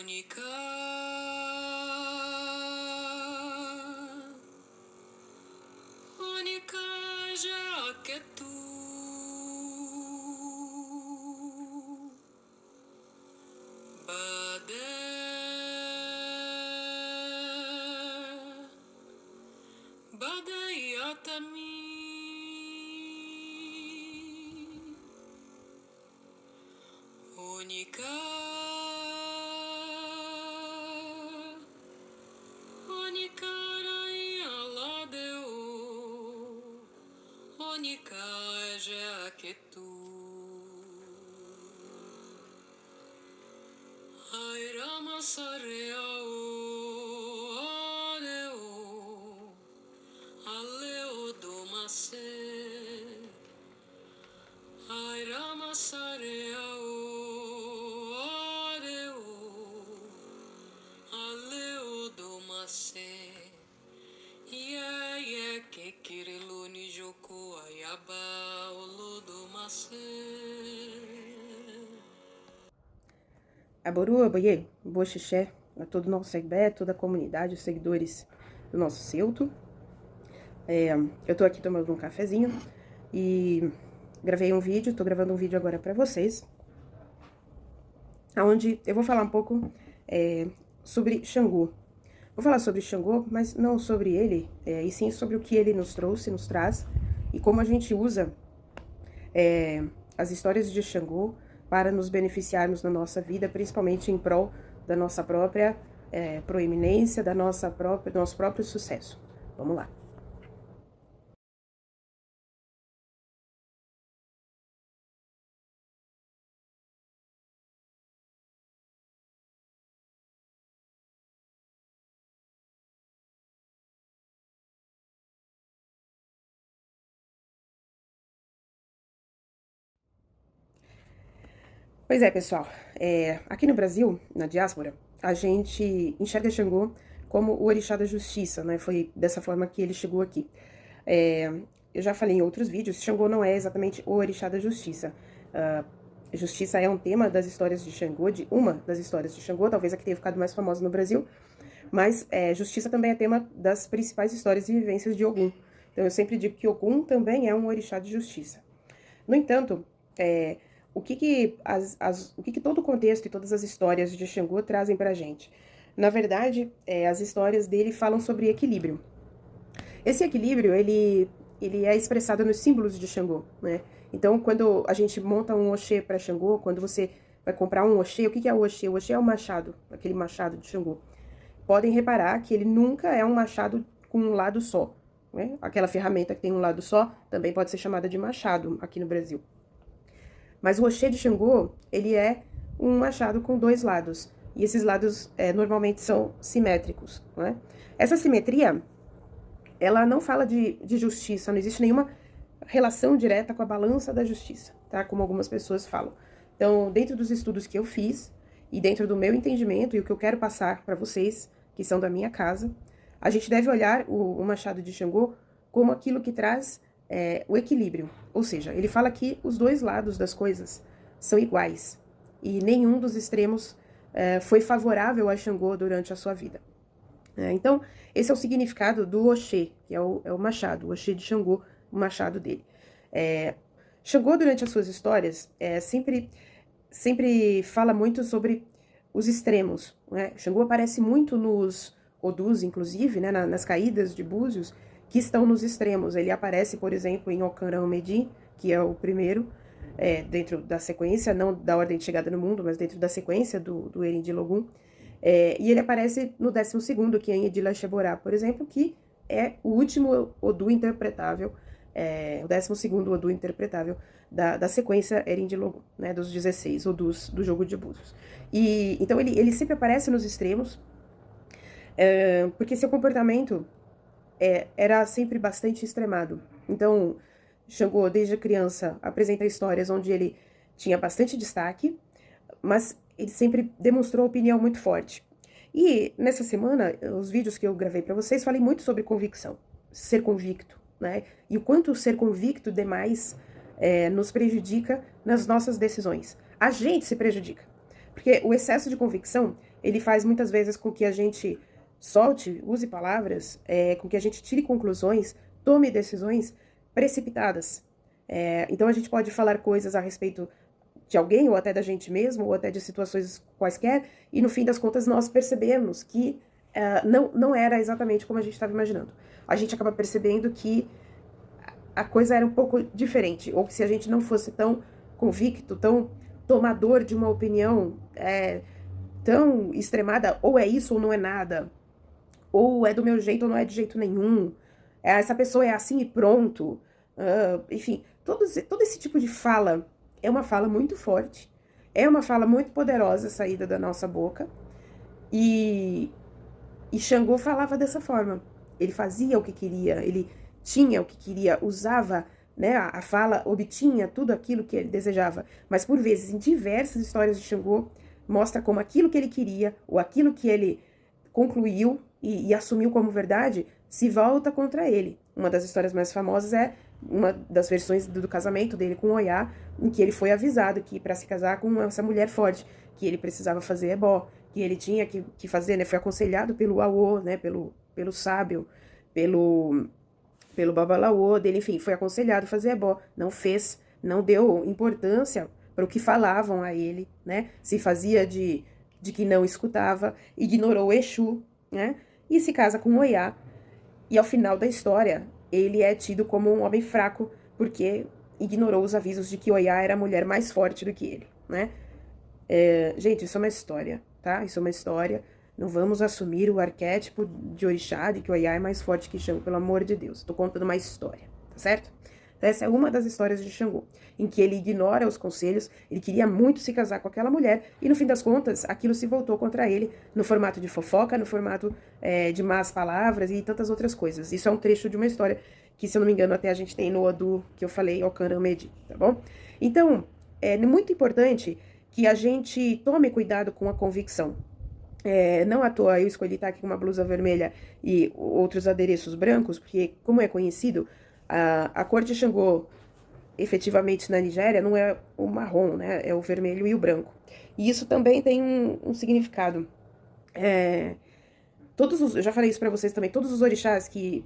única, única já que tu, Bade, Bade Yatami, única. Que tu ai Rama Sareo Adeo Aleo Domase ai Rama Sareo Adeo Aleo Domase Ye que kirilo ni joko ayaba olodomase. Aboru, Oboye, Boa Xixé, a todo o nosso Segbé, toda a comunidade, os seguidores do nosso Celto. Eu tô aqui tomando um cafezinho e gravei um vídeo, tô gravando um vídeo agora pra vocês, onde eu vou falar um pouco sobre Xangô. Vou falar sobre Xangô, mas não sobre ele, e sim sobre o que ele nos trouxe, nos traz, e como a gente usa as histórias de Xangô para nos beneficiarmos na nossa vida, principalmente em prol da nossa própria proeminência, do nosso próprio sucesso. Vamos lá. Pois é, pessoal, aqui no Brasil, na diáspora, a gente enxerga Xangô como o orixá da justiça, né? Foi dessa forma que ele chegou aqui. Eu já falei em outros vídeos, Xangô não é exatamente o orixá da justiça. Justiça é um tema das histórias de Xangô, de uma das histórias de Xangô, talvez a que tenha ficado mais famosa no Brasil, mas justiça também é tema das principais histórias e vivências de Ogum. Então eu sempre digo que Ogum também é um orixá de justiça. No entanto, o que todo o contexto e todas as histórias de Xangô trazem pra gente? Na verdade, as histórias dele falam sobre equilíbrio. Esse equilíbrio, ele é expressado nos símbolos de Xangô, né? Então, quando a gente monta um Oxê para Xangô, quando você vai comprar um Oxê, o que é o Oxê? O Oxê é o machado, aquele machado de Xangô. Podem reparar que ele nunca é um machado com um lado só, né? Aquela ferramenta que tem um lado só também pode ser chamada de machado aqui no Brasil. Mas o Oxê de Xangô, ele é um machado com dois lados. E esses lados normalmente são simétricos, né? Essa simetria, ela não fala de justiça, não existe nenhuma relação direta com a balança da justiça, tá? Como algumas pessoas falam. Então, dentro dos estudos que eu fiz, e dentro do meu entendimento, e o que eu quero passar para vocês, que são da minha casa, a gente deve olhar o machado de Xangô como aquilo que traz o equilíbrio. Ou seja, ele fala que os dois lados das coisas são iguais, e nenhum dos extremos foi favorável a Xangô durante a sua vida. Então, esse é o significado do Oxê, que é o machado, o Oxê de Xangô, o machado dele. Xangô, durante as suas histórias, sempre fala muito sobre os extremos, né? Xangô aparece muito nos Odus, inclusive, né, nas caídas de Búzios, que estão nos extremos. Ele aparece, por exemplo, em Ocanrão Medi, que é o primeiro, dentro da sequência, não da ordem de chegada no mundo, mas dentro da sequência do Erin de Logum. E ele aparece no 12º, que é em Edila Sheborá, por exemplo, que é o último Odu interpretável, o 12º Odu interpretável da sequência Erin de Logum, né, dos 16 Odus do jogo de Búzios. Então ele sempre aparece nos extremos, porque seu comportamento era sempre bastante extremado. Então, Xangô, desde criança, apresenta histórias onde ele tinha bastante destaque, mas ele sempre demonstrou opinião muito forte. E nessa semana, os vídeos que eu gravei para vocês, falei muito sobre convicção, ser convicto, né? E o quanto ser convicto demais nos prejudica nas nossas decisões. A gente se prejudica, porque o excesso de convicção, ele faz muitas vezes com que a gente solte, use palavras, com que a gente tire conclusões, tome decisões precipitadas. Então a gente pode falar coisas a respeito de alguém, ou até da gente mesmo, ou até de situações quaisquer, e no fim das contas nós percebemos que não era exatamente como a gente estava imaginando. A gente acaba percebendo que a coisa era um pouco diferente, ou que se a gente não fosse tão convicto, tão tomador de uma opinião tão extremada, ou é isso ou não é nada, ou é do meu jeito ou não é de jeito nenhum, essa pessoa é assim e pronto, enfim, todo esse tipo de fala é uma fala muito forte, é uma fala muito poderosa saída da nossa boca, e Xangô falava dessa forma. Ele fazia o que queria, ele tinha o que queria, usava, né, a fala, obtinha tudo aquilo que ele desejava. Mas por vezes, em diversas histórias de Xangô, mostra como aquilo que ele queria, ou aquilo que ele concluiu e assumiu como verdade, se volta contra ele. Uma das histórias mais famosas é uma das versões do casamento dele com Oyá, em que ele foi avisado que para se casar com essa mulher forte, que ele precisava fazer ebó, que ele tinha que fazer, né, foi aconselhado pelo Aô, né, pelo sábio, pelo Babalaô dele, enfim, foi aconselhado a fazer ebó, não fez, não deu importância para o que falavam a ele, né, se fazia de que não escutava, ignorou Exu, né, e se casa com Oyá, e ao final da história, ele é tido como um homem fraco, porque ignorou os avisos de que Oyá era a mulher mais forte do que ele, né. Gente, isso é uma história, tá? Isso é uma história. Não vamos assumir o arquétipo de orixá, de que o Oyá é mais forte que Xangô, pelo amor de Deus. Tô contando uma história, tá certo? Então, essa é uma das histórias de Xangô, em que ele ignora os conselhos, ele queria muito se casar com aquela mulher, e no fim das contas, aquilo se voltou contra ele, no formato de fofoca, no formato de más palavras e tantas outras coisas. Isso é um trecho de uma história que, se eu não me engano, até a gente tem no Odu, que eu falei, Okanran Medi, tá bom? Então, é muito importante que a gente tome cuidado com a convicção. Não à toa eu escolhi estar aqui com uma blusa vermelha e outros adereços brancos, porque, como é conhecido, a cor de Xangô, efetivamente na Nigéria, não é o marrom, né? É o vermelho e o branco. E isso também tem um significado. Eu já falei isso pra vocês também, todos os orixás que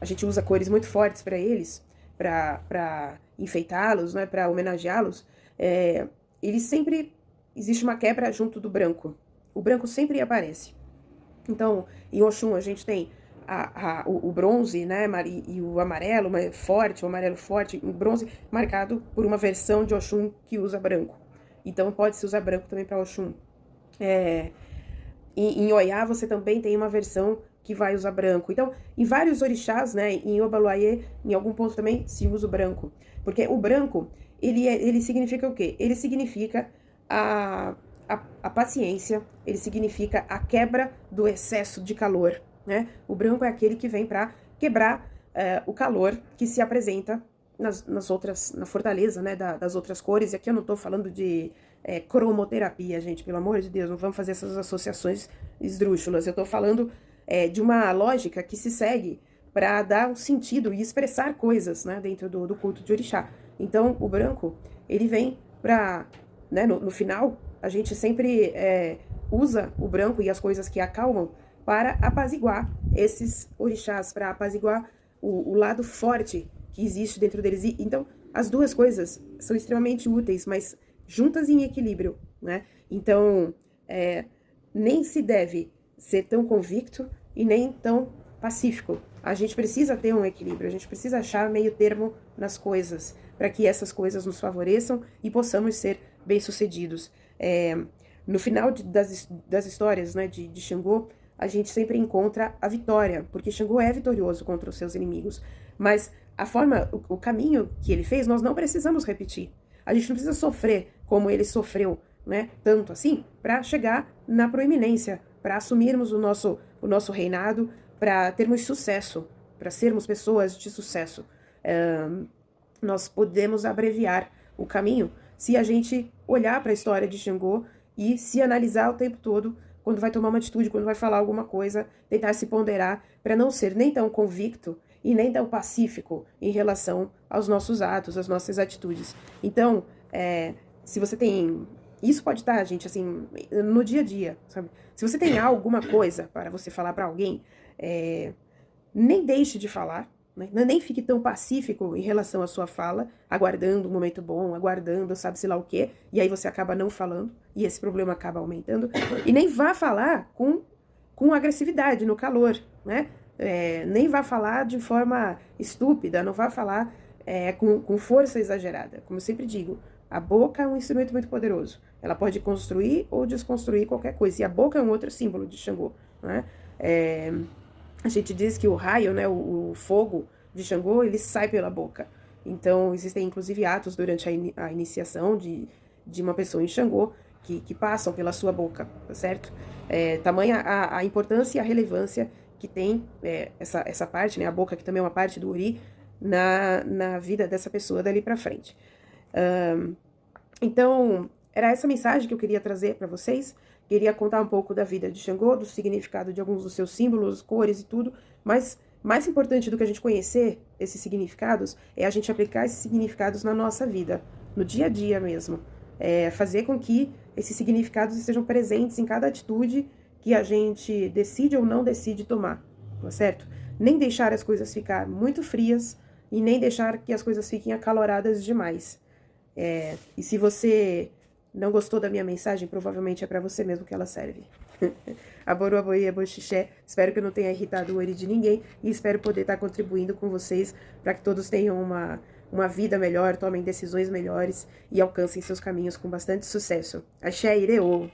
a gente usa cores muito fortes pra eles, pra enfeitá-los, né? Pra homenageá-los, eles sempre, existe uma quebra junto do branco. O branco sempre aparece. Então, em Oxum a gente tem o bronze, né, e o amarelo forte, o amarelo forte, o bronze marcado por uma versão de Oxum que usa branco. Então, pode-se usar branco também para Oxum. Em Oyá você também tem uma versão que vai usar branco. Então, em vários orixás, né, em Obaluayê, em algum ponto também se usa o branco. Porque o branco, ele significa o quê? Ele significa a paciência, ele significa a quebra do excesso de calor, né? O branco é aquele que vem para quebrar o calor que se apresenta nas outras, na fortaleza, né, das outras cores. E aqui eu não tô falando de cromoterapia, gente, pelo amor de Deus, não vamos fazer essas associações esdrúxulas. Eu tô falando de uma lógica que se segue para dar um sentido e expressar coisas, né, dentro do culto de orixá. Então, o branco, ele vem para, né, no final, a gente sempre usa o branco e as coisas que acalmam para apaziguar esses orixás, para apaziguar o lado forte que existe dentro deles. E, então, as duas coisas são extremamente úteis, mas juntas em equilíbrio, né? Então, nem se deve ser tão convicto e nem tão pacífico. A gente precisa ter um equilíbrio, a gente precisa achar meio termo nas coisas, para que essas coisas nos favoreçam e possamos ser bem-sucedidos. No final das histórias, né, de Xangô, a gente sempre encontra a vitória, porque Xangô é vitorioso contra os seus inimigos. Mas a forma, o caminho que ele fez, nós não precisamos repetir. A gente não precisa sofrer como ele sofreu, né, tanto assim, para chegar na proeminência, para assumirmos o nosso reinado, para termos sucesso, para sermos pessoas de sucesso. Nós podemos abreviar o caminho se a gente olhar para a história de Xangô e se analisar o tempo todo, quando vai tomar uma atitude, quando vai falar alguma coisa, tentar se ponderar para não ser nem tão convicto e nem tão pacífico em relação aos nossos atos, às nossas atitudes. Então, se você tem Isso pode estar, gente, assim, no dia a dia, sabe? Se você tem alguma coisa para você falar para alguém, nem deixe de falar, né? Nem fique tão pacífico em relação à sua fala, aguardando um momento bom, aguardando sabe-se lá o quê, e aí você acaba não falando, e esse problema acaba aumentando. E nem vá falar com agressividade, no calor, né? Nem vá falar de forma estúpida, não vá falar com força exagerada. Como eu sempre digo, a boca é um instrumento muito poderoso. Ela pode construir ou desconstruir qualquer coisa. E a boca é um outro símbolo de Xangô, né? A gente diz que o raio, né, o fogo de Xangô, ele sai pela boca. Então, existem inclusive atos durante a iniciação de uma pessoa em Xangô que passam pela sua boca, tá certo? Tamanha a importância e a relevância que tem essa parte, né, a boca, que também é uma parte do Ori, na vida dessa pessoa dali pra frente. Então, era essa mensagem que eu queria trazer para vocês. Queria contar um pouco da vida de Xangô, do significado de alguns dos seus símbolos, cores e tudo, mas mais importante do que a gente conhecer esses significados é a gente aplicar esses significados na nossa vida, no dia a dia mesmo. Fazer com que esses significados estejam presentes em cada atitude que a gente decide ou não decide tomar, tá certo? Nem deixar as coisas ficar muito frias e nem deixar que as coisas fiquem acaloradas demais. E se você não gostou da minha mensagem, provavelmente é para você mesmo que ela serve. Aboru, aboí, aboxixé. Espero que eu não tenha irritado o Ori de ninguém e espero poder estar contribuindo com vocês para que todos tenham uma vida melhor, tomem decisões melhores e alcancem seus caminhos com bastante sucesso. Axé, Ireô!